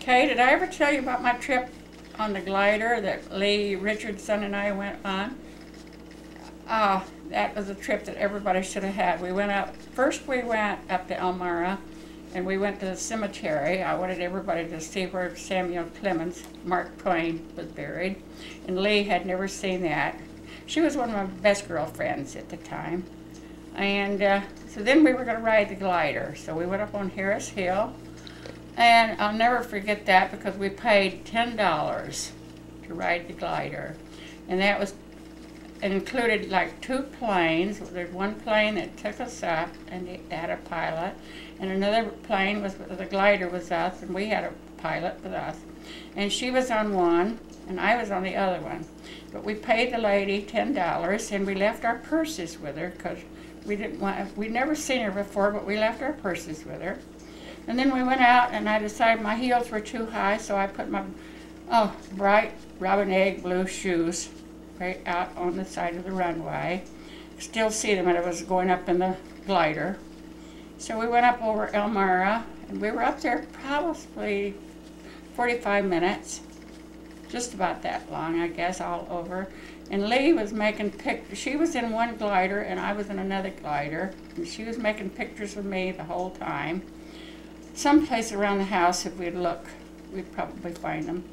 Okay, did I ever tell you about my trip on the glider that Lee Richardson and I went on? That was a trip that everybody should have had. First we went up to Elmira, and we went to the cemetery. I wanted everybody to see where Samuel Clemens, Mark Twain, was buried, and Lee had never seen that. She was one of my best girlfriends at the time. And so then we were going to ride the glider. So we went up on Harris Hill, and I'll never forget that because we paid $10 to ride the glider. And that was included like 2 planes. There's one plane that took us up and it had a pilot, and another plane was the glider was us, and we had a pilot with us. And she was on one, and I was on the other one. But we paid the lady $10, and we left our purses with her because we'd never seen her before, but we left our purses with her. And then we went out, and I decided my heels were too high, so I put my bright robin egg blue shoes right out on the side of the runway. Still see them, and I was going up in the glider. So we went up over Elmira, and we were up there probably 45 minutes, just about that long, I guess, all over. And Lee was making pictures. She was in one glider, and I was in another glider, and she was making pictures of me the whole time. Someplace around the house, if we'd look, we'd probably find them.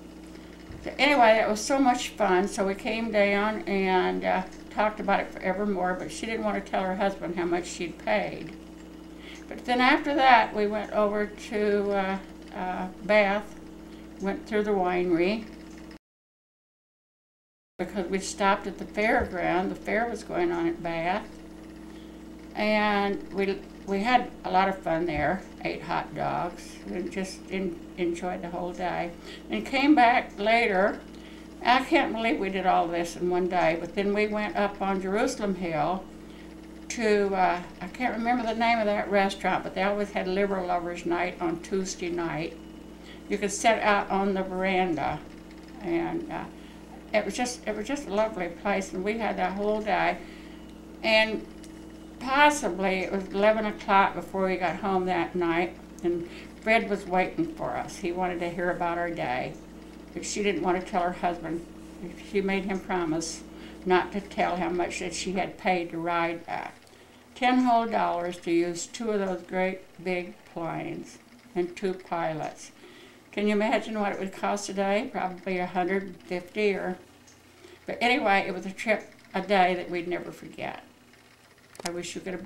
So anyway, that was so much fun. So we came down and talked about it forevermore, but she didn't want to tell her husband how much she'd paid. But then after that, we went over to Bath, went through the winery, because we stopped at the fairground. The fair was going on at Bath, and we had a lot of fun there, ate hot dogs, and just enjoyed the whole day. And came back later. I can't believe we did all this in one day, but then we went up on Jerusalem Hill to, I can't remember the name of that restaurant, but they always had Liberal Lovers Night on Tuesday night. You could sit out on the veranda, and it was just a lovely place, and we had that whole day. And possibly it was 11 o'clock before we got home that night, and Fred was waiting for us. He wanted to hear about our day, but she didn't want to tell her husband. She made him promise not to tell how much that she had paid to ride back. $10 whole to use 2 of those great big planes and 2 pilots. Can you imagine what it would cost today? Probably $150 but anyway, it was a day that we'd never forget. I wish you could have